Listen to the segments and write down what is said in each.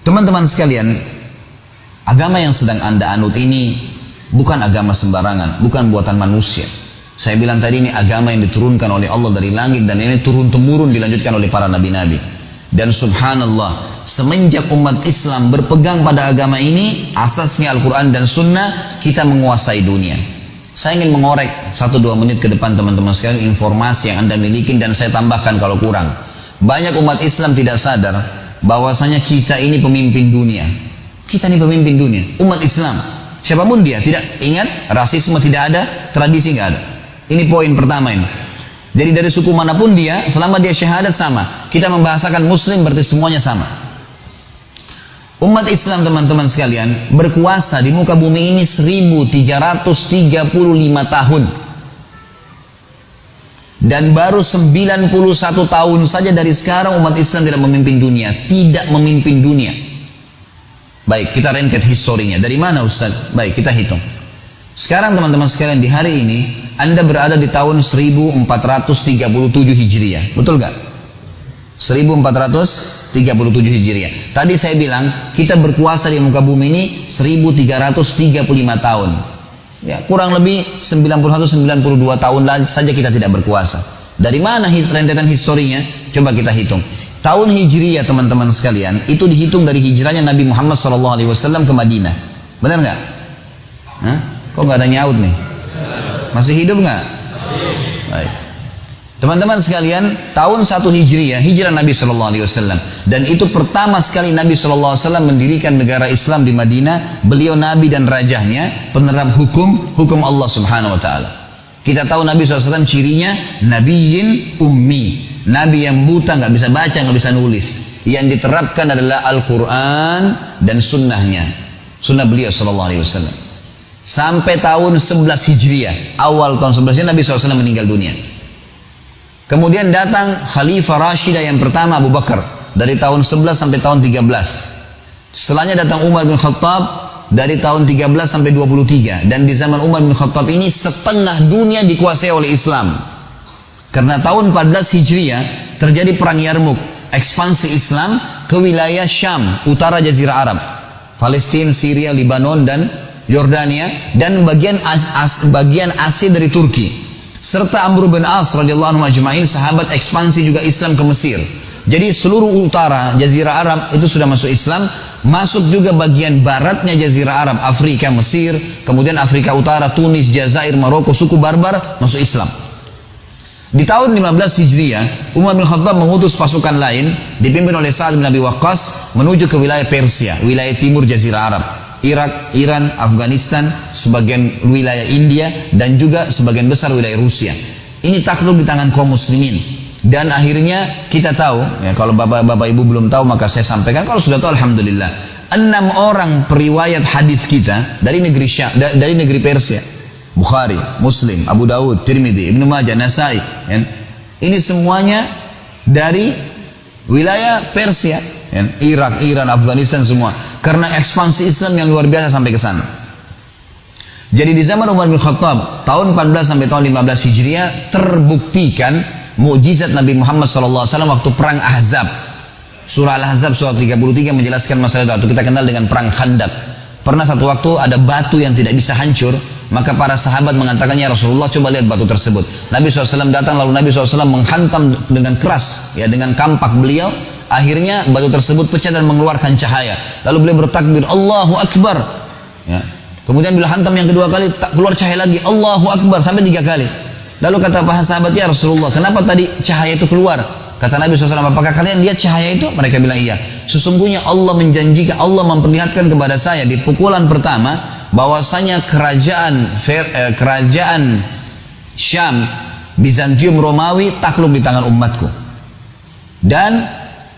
Teman-teman sekalian, agama yang sedang Anda anut ini bukan agama sembarangan, bukan buatan manusia. Saya bilang tadi ini agama yang diturunkan oleh Allah dari langit dan ini turun-temurun dilanjutkan oleh para nabi-nabi. Dan subhanallah, semenjak umat Islam berpegang pada agama ini, asasnya Al-Quran dan Sunnah, kita menguasai dunia. Saya ingin mengorek 1-2 menit ke depan teman-teman sekalian informasi yang Anda miliki dan saya tambahkan kalau kurang. Banyak umat Islam tidak sadar bahwasanya kita ini pemimpin dunia. Kita ini pemimpin dunia, umat Islam. Siapapun dia, tidak ingat rasisme tidak ada, tradisi nggak ada. Ini poin pertama ini. Jadi dari suku manapun dia, selama dia syahadat sama. Kita membahasakan Muslim berarti semuanya sama. Umat Islam teman-teman sekalian berkuasa di muka bumi ini 1335 tahun. Dan baru 91 tahun saja dari sekarang umat Islam tidak memimpin dunia. Tidak memimpin dunia. Baik, kita rentet historinya. Dari mana Ustaz? Baik, kita hitung. Sekarang teman-teman sekalian di hari ini Anda berada di tahun 1437 Hijriah. Betul gak? 1437 Hijriah. Tadi saya bilang kita berkuasa di muka bumi ini 1335 tahun. Ya, kurang lebih 91-92 tahun saja kita tidak berkuasa. Dari mana rentetan historinya? Coba kita hitung. Tahun Hijriah teman-teman sekalian itu dihitung dari hijrahnya Nabi Muhammad SAW ke Madinah. Benar nggak? Hah? Kok nggak ada nyaut nih? Masih hidup nggak? Baik. Teman-teman sekalian, tahun 1 Hijriah, hijrah Nabi SAW. Dan itu pertama sekali Nabi SAW mendirikan negara Islam di Madinah. Beliau Nabi dan rajahnya, penerap hukum Allah Subhanahu Wa Taala. Kita tahu Nabi SAW cirinya Nabiyyin Ummi. Nabi yang buta, nggak bisa baca, nggak bisa nulis. Yang diterapkan adalah Al-Quran dan sunnahnya. Sunnah beliau SAW. Sampai tahun 11 Hijriah, awal tahun 11 Nabi SAW meninggal dunia. Kemudian datang Khalifah Rashidah yang pertama Abu Bakar dari tahun 11 sampai tahun 13. Setelahnya datang Umar bin Khattab dari tahun 13 sampai 23. Dan di zaman Umar bin Khattab ini setengah dunia dikuasai oleh Islam. Karena tahun 14 Hijriah terjadi perang Yarmuk, ekspansi Islam ke wilayah Syam, utara Jazirah Arab, Palestina, Syria, Lebanon dan Yordania, dan bagian Asia dari Turki. Serta Amr bin As radhiyallahu anhu ajma'in, sahabat ekspansi juga Islam ke Mesir. Jadi seluruh utara Jazirah Arab itu sudah masuk Islam, masuk juga bagian baratnya Jazirah Arab, Afrika, Mesir, kemudian Afrika Utara, Tunis, Jazair, Maroko, suku Barbar masuk Islam. Di tahun 15 Hijriah, Umar bin Khattab mengutus pasukan lain dipimpin oleh Sa'ad bin Abi Waqqas menuju ke wilayah Persia, wilayah timur Jazirah Arab. Irak, Iran, Afghanistan, sebagian wilayah India, dan juga sebagian besar wilayah Rusia. Ini takluk di tangan kaum muslimin. Dan akhirnya kita tahu, ya, kalau bapak ibu belum tahu maka saya sampaikan, kalau sudah tahu alhamdulillah. 6 orang periwayat hadis kita dari negeri Persia. Bukhari, Muslim, Abu Dawud, Tirmidzi, Ibnu Majah, Nasai. Ya. Ini semuanya dari wilayah Persia, ya. Irak, Iran, Afghanistan semua. Karena ekspansi Islam yang luar biasa sampai ke sana. Jadi di zaman Umar bin Khattab tahun 14 sampai tahun 15 Hijriah terbuktikan mukjizat Nabi Muhammad SAW waktu perang Ahzab. Surah Al-Ahzab surah 33 menjelaskan masalah itu. Kita kenal dengan perang Khandaq. Pernah satu waktu ada batu yang tidak bisa hancur, maka para sahabat mengatakannya, Rasulullah coba lihat batu tersebut. Nabi SAW datang, lalu Nabi SAW menghantam dengan keras, ya, dengan kampak beliau. Akhirnya batu tersebut pecah dan mengeluarkan cahaya. Lalu beliau bertakbir, Allahu Akbar. Ya. Kemudian bila hantam yang kedua kali, keluar cahaya lagi, Allahu Akbar, sampai 3 kali. Lalu kata para sahabat, ya Rasulullah, kenapa tadi cahaya itu keluar? Kata Nabi SAW, apakah kalian lihat cahaya itu? Mereka bilang iya. Sesungguhnya Allah menjanjikan, Allah memperlihatkan kepada saya di pukulan pertama, bahwasanya kerajaan Syam, Bizantium Romawi takluk di tangan umatku. Dan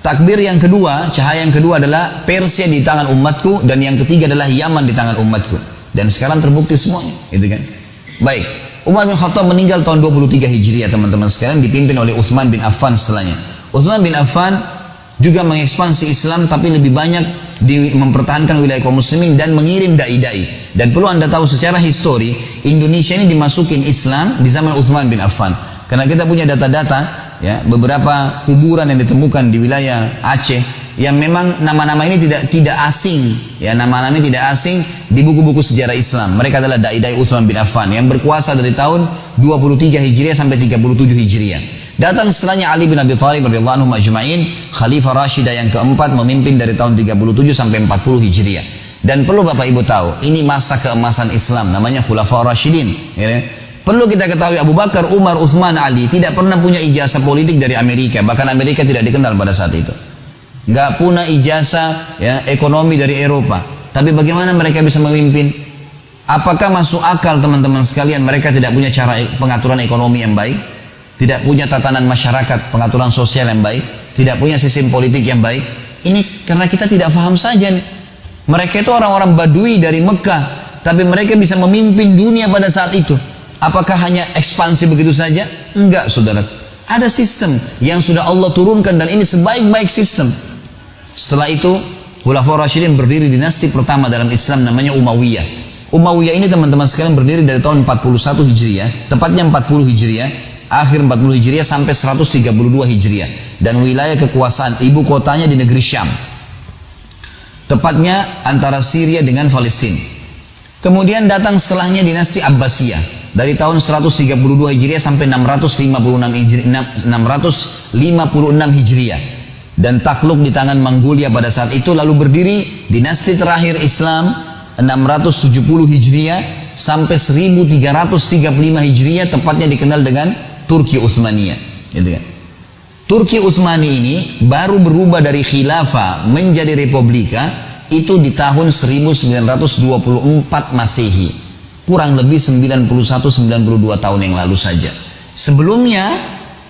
takbir yang kedua, cahaya yang kedua adalah Persia di tangan umatku, dan yang ketiga adalah Yaman di tangan umatku. Dan sekarang terbukti semuanya, gitu kan? Baik, Umar bin Khattab meninggal tahun 23 Hijriah teman-teman sekalian, dipimpin oleh Utsman bin Affan setelahnya. Utsman bin Affan juga mengekspansi Islam, tapi lebih banyak mempertahankan wilayah kaum muslimin dan mengirim dai-dai. Dan perlu Anda tahu secara histori, Indonesia ini dimasukin Islam di zaman Utsman bin Affan. Karena kita punya data-data, ya, beberapa kuburan yang ditemukan di wilayah Aceh, yang memang nama-nama ini tidak asing, ya, nama-nama ini tidak asing di buku-buku sejarah Islam. Mereka adalah dai-dai Utsman bin Affan yang berkuasa dari tahun 23 Hijriah sampai 37 Hijriah. Datang setelahnya Ali bin Abi Thalib radhiyallahu anhu majma'in, Khalifah Rashidah yang keempat, memimpin dari tahun 37 sampai 40 Hijriah. Dan perlu Bapak Ibu tahu, ini masa keemasan Islam, namanya Khulafaur Rasyidin, ya. Perlu kita ketahui Abu Bakar, Umar, Uthman, Ali tidak pernah punya ijazah politik dari Amerika. Bahkan Amerika tidak dikenal pada saat itu. Nggak punya ijazah, ya, ekonomi dari Eropa. Tapi bagaimana mereka bisa memimpin? Apakah masuk akal teman-teman sekalian mereka tidak punya cara pengaturan ekonomi yang baik? Tidak punya tatanan masyarakat, pengaturan sosial yang baik? Tidak punya sistem politik yang baik? Ini karena kita tidak paham saja nih. Mereka itu orang-orang Badui dari Mekah. Tapi mereka bisa memimpin dunia pada saat itu. Apakah hanya ekspansi begitu saja? Enggak, saudara. Ada sistem yang sudah Allah turunkan dan ini sebaik-baik sistem. Setelah itu, Khulafaur Rasyidin berdiri dinasti pertama dalam Islam namanya Umayyah. Umayyah ini teman-teman sekalian berdiri dari tahun 41 Hijriah, tepatnya 40 Hijriah, akhir 40 Hijriah sampai 132 Hijriah. Dan wilayah kekuasaan ibu kotanya di negeri Syam. Tepatnya antara Syria dengan Palestina. Kemudian datang setelahnya dinasti Abbasiyah. Dari tahun 132 Hijriah sampai 656 Hijriah. Dan takluk di tangan Mongolia pada saat itu, lalu berdiri dinasti terakhir Islam 670 Hijriah sampai 1335 Hijriah, tepatnya dikenal dengan Turki Utsmaniyah, gitu kan. Turki Utsmani ini baru berubah dari khilafah menjadi republika itu di tahun 1924 Masehi. Kurang lebih 91-92 tahun yang lalu saja. Sebelumnya,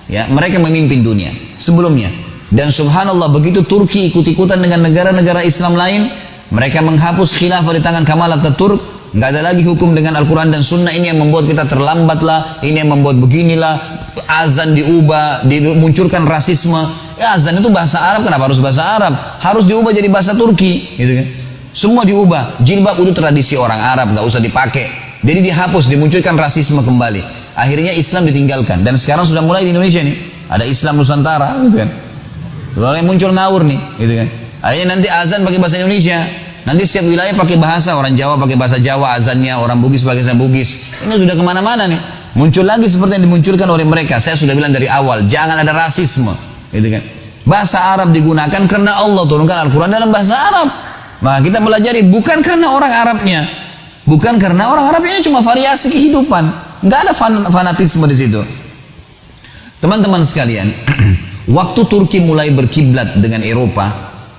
ya, mereka memimpin dunia. Sebelumnya. Dan subhanallah, begitu Turki ikut-ikutan dengan negara-negara Islam lain, mereka menghapus khilafah di tangan Kemal Atatürk. Nggak ada lagi hukum dengan Al-Quran dan Sunnah. Ini yang membuat kita terlambatlah. Ini yang membuat beginilah. Azan diubah, dimunculkan rasisme. Ya, azan itu bahasa Arab, kenapa harus bahasa Arab? Harus diubah jadi bahasa Turki, gitu kan? Semua diubah. Jilbab itu tradisi orang Arab, nggak usah dipakai. Jadi dihapus, dimunculkan rasisme kembali. Akhirnya Islam ditinggalkan. Dan sekarang sudah mulai di Indonesia nih, ada Islam Nusantara, gitu kan? Mulai muncul ngawur nih, gitu kan? Akhirnya nanti azan pakai bahasa Indonesia. Nanti setiap wilayah pakai bahasa, orang Jawa pakai bahasa Jawa azannya, orang Bugis pakai bahasa Bugis. Ini sudah kemana-mana nih. Muncul lagi seperti yang dimunculkan oleh mereka. Saya sudah bilang dari awal, jangan ada rasisme, gitu kan? Bahasa Arab digunakan karena Allah turunkan Al-Quran dalam bahasa Arab. Nah, kita pelajari bukan karena orang Arabnya, bukan karena orang Arabnya, ini cuma variasi kehidupan, nggak ada fanatisme di situ. Teman-teman sekalian, waktu Turki mulai berkiblat dengan Eropa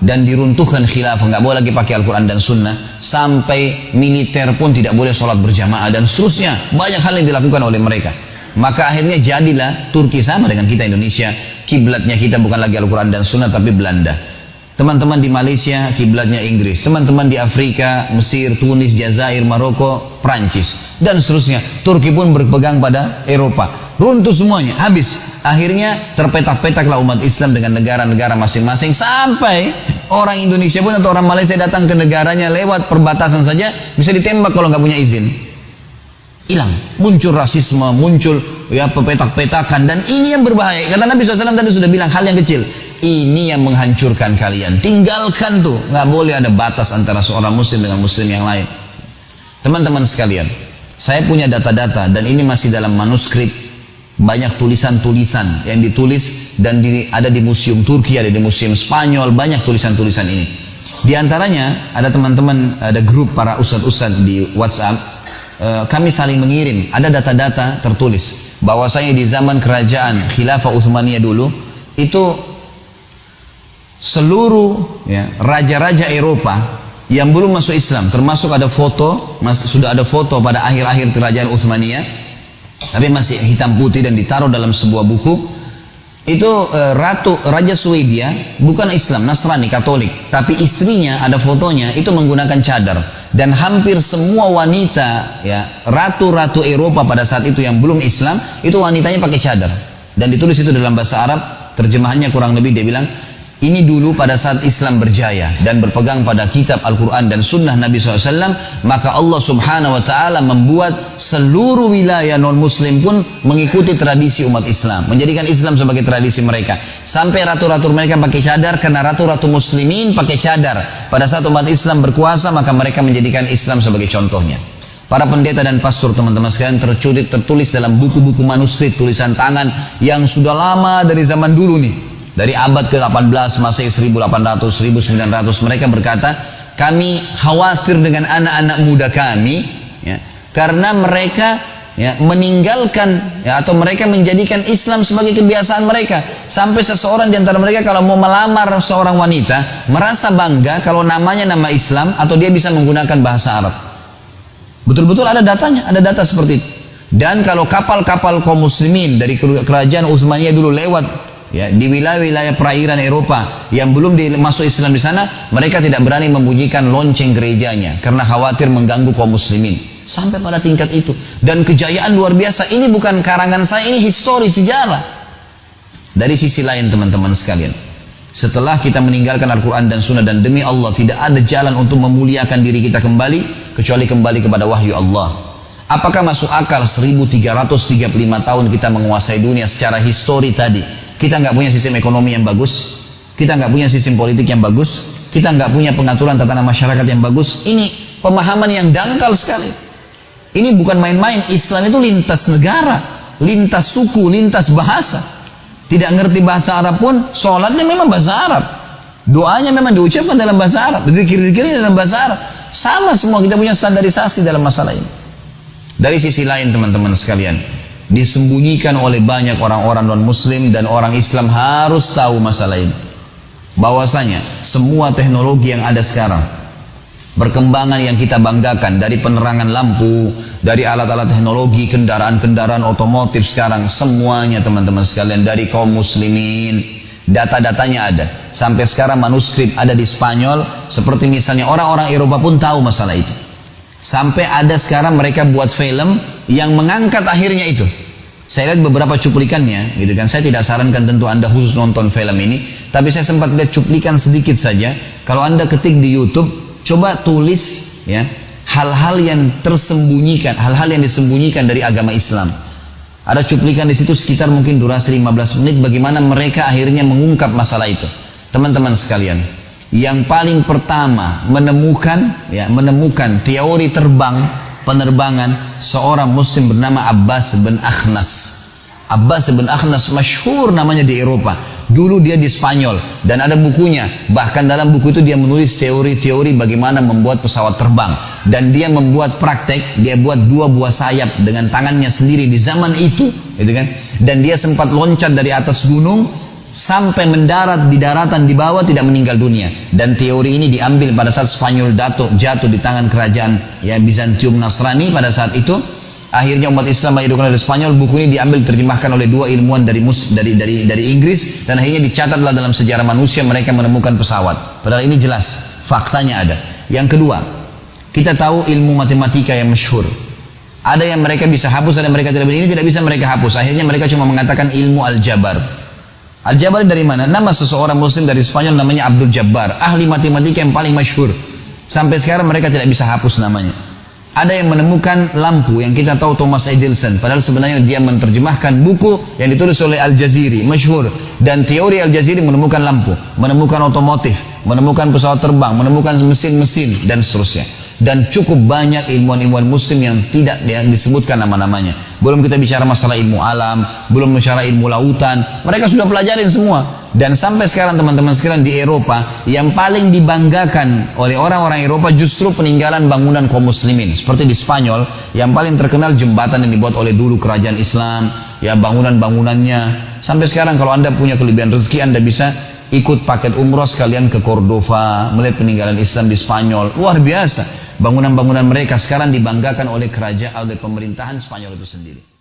dan diruntuhkan khilafah, nggak boleh lagi pakai Al-Quran dan Sunnah, sampai militer pun tidak boleh sholat berjamaah dan seterusnya, banyak hal yang dilakukan oleh mereka. Maka akhirnya jadilah Turki sama dengan kita Indonesia, kiblatnya kita bukan lagi Al-Quran dan Sunnah tapi Belanda. Teman-teman di Malaysia kiblatnya Inggris, teman-teman di Afrika, Mesir, Tunis, Jazair, Maroko, Prancis dan seterusnya. Turki pun berpegang pada Eropa. Runtuh semuanya, habis. Akhirnya terpetak-petaklah umat Islam dengan negara-negara masing-masing, sampai orang Indonesia pun atau orang Malaysia datang ke negaranya lewat perbatasan saja bisa ditembak kalau nggak punya izin. Hilang, muncul rasisme, muncul ya pepetak-petakan, dan ini yang berbahaya. Karena Nabi SAW tadi sudah bilang hal yang kecil. Ini yang menghancurkan kalian. Tinggalkan tuh. Nggak boleh ada batas antara seorang muslim dengan muslim yang lain. Teman-teman sekalian, saya punya data-data dan ini masih dalam manuskrip. Banyak tulisan-tulisan yang ditulis dan ada di museum Turki, ada di museum Spanyol, banyak tulisan-tulisan ini. Di antaranya ada teman-teman, ada grup para ustadz-ustadz di WhatsApp. Kami saling mengirim. Ada data-data tertulis bahwasanya di zaman kerajaan Khilafah Utsmaniyah dulu itu seluruh ya, raja-raja Eropa yang belum masuk Islam, termasuk ada foto, sudah ada foto pada akhir-akhir kerajaan Utsmaniyah, tapi masih hitam putih dan ditaruh dalam sebuah buku. Itu Raja Swedia bukan Islam, Nasrani, Katolik, tapi istrinya ada fotonya itu menggunakan cadar. Dan hampir semua wanita ya, ratu-ratu Eropa pada saat itu yang belum Islam itu wanitanya pakai cadar. Dan ditulis itu dalam bahasa Arab, terjemahannya kurang lebih dia bilang, Ini dulu pada saat Islam berjaya dan berpegang pada kitab Al-Quran dan sunnah Nabi SAW, maka Allah subhanahu wa ta'ala membuat seluruh wilayah non-muslim pun mengikuti tradisi umat Islam, menjadikan Islam sebagai tradisi mereka. Sampai ratu-ratu mereka pakai cadar, karena ratu-ratu muslimin pakai cadar. Pada saat umat Islam berkuasa, maka mereka menjadikan Islam sebagai contohnya. Para pendeta dan pastor teman-teman sekalian tertulis dalam buku-buku manuskrip tulisan tangan yang sudah lama dari zaman dulu nih. Dari abad ke-18, Masehi 1800, 1900, mereka berkata, kami khawatir dengan anak-anak muda kami, ya, karena mereka meninggalkan atau mereka menjadikan Islam sebagai kebiasaan mereka. Sampai seseorang di antara mereka kalau mau melamar seorang wanita, merasa bangga kalau namanya nama Islam atau dia bisa menggunakan bahasa Arab. Betul-betul ada datanya, ada data seperti itu. Dan kalau kapal-kapal kaum muslimin dari kerajaan Utsmaniyah dulu lewat di wilayah-wilayah perairan Eropa yang belum masuk Islam di sana, mereka tidak berani membunyikan lonceng gerejanya karena khawatir mengganggu kaum muslimin. Sampai pada tingkat itu. Dan kejayaan luar biasa. Ini bukan karangan saya, ini histori, sejarah. Dari sisi lain teman-teman sekalian, setelah kita meninggalkan Al-Quran dan Sunnah, dan demi Allah tidak ada jalan untuk memuliakan diri kita kembali kecuali kembali kepada wahyu Allah. Apakah masuk akal 1335 tahun kita menguasai dunia secara histori tadi? Kita nggak punya sistem ekonomi yang bagus, kita nggak punya sistem politik yang bagus, kita nggak punya pengaturan tatanan masyarakat yang bagus. Ini pemahaman yang dangkal sekali. Ini bukan main-main. Islam itu lintas negara, lintas suku, lintas bahasa. Tidak ngerti bahasa Arab pun, sholatnya memang bahasa Arab, doanya memang diucapkan dalam bahasa Arab, zikir-zikirnya dalam bahasa Arab. Sama semua, kita punya standarisasi dalam masalah ini. Dari sisi lain teman-teman sekalian, disembunyikan oleh banyak orang-orang non-muslim, dan orang Islam harus tahu masalah ini. Bahwasanya semua teknologi yang ada sekarang, perkembangan yang kita banggakan dari penerangan lampu, dari alat-alat teknologi, kendaraan-kendaraan otomotif sekarang, semuanya teman-teman sekalian dari kaum muslimin. Data-datanya ada. Sampai sekarang manuskrip ada di Spanyol, seperti misalnya orang-orang Eropa pun tahu masalah itu. Sampai ada sekarang mereka buat film yang mengangkat akhirnya itu. Saya lihat beberapa cuplikannya, gitu kan. Saya tidak sarankan tentu Anda khusus nonton film ini, tapi saya sempat lihat cuplikan sedikit saja. Kalau Anda ketik di YouTube, coba tulis hal-hal yang tersembunyikan, hal-hal yang disembunyikan dari agama Islam. Ada cuplikan di situ sekitar mungkin durasi 15 menit bagaimana mereka akhirnya mengungkap masalah itu. Teman-teman sekalian, yang paling pertama menemukan teori penerbangan seorang muslim bernama Abbas bin Akhnas. Abbas bin Akhnas masyhur namanya di Eropa. Dulu dia di Spanyol dan ada bukunya. Bahkan dalam buku itu dia menulis teori-teori bagaimana membuat pesawat terbang, dan dia membuat praktek. Dia buat 2 buah sayap dengan tangannya sendiri di zaman itu, gitu kan? Dan dia sempat loncat dari atas gunung sampai mendarat di daratan di bawah, tidak meninggal dunia. Dan teori ini diambil pada saat Spanyol jatuh di tangan kerajaan Bizantium Nasrani pada saat itu. Akhirnya umat Islam dihidupkan oleh Spanyol. Buku ini diambil diterjemahkan oleh 2 ilmuwan dari Inggris, dan akhirnya dicatatlah dalam sejarah manusia mereka menemukan pesawat. Padahal ini jelas faktanya ada. Yang kedua, kita tahu ilmu matematika yang masyhur. Ada yang mereka bisa hapus, ada yang mereka tidak bisa. Ini tidak bisa mereka hapus. Akhirnya mereka cuma mengatakan ilmu al-jabar. Al-jabar dari mana? Nama seseorang muslim dari Spanyol namanya Abdul Jabbar, ahli matematika yang paling masyhur. Sampai sekarang mereka tidak bisa hapus namanya. Ada yang menemukan lampu, yang kita tahu Thomas Edison, padahal sebenarnya dia menerjemahkan buku yang ditulis oleh Al-Jaziri, masyhur. Dan teori Al-Jaziri menemukan lampu, menemukan otomotif, menemukan pesawat terbang, menemukan mesin-mesin, dan seterusnya. Dan cukup banyak ilmuwan-ilmuwan muslim yang tidak disebutkan nama-namanya. Belum kita bicara masalah ilmu alam, belum bicara ilmu lautan, mereka sudah pelajarin semua. Dan sampai sekarang teman-teman sekalian di Eropa, yang paling dibanggakan oleh orang-orang Eropa justru peninggalan bangunan kaum muslimin. Seperti di Spanyol, yang paling terkenal jembatan yang dibuat oleh dulu kerajaan Islam, bangunan-bangunannya. Sampai sekarang kalau Anda punya kelebihan rezeki, Anda bisa ikut paket umroh sekalian ke Cordova, melihat peninggalan Islam di Spanyol. Luar biasa. Bangunan-bangunan mereka sekarang dibanggakan oleh kerajaan, oleh pemerintahan Spanyol itu sendiri.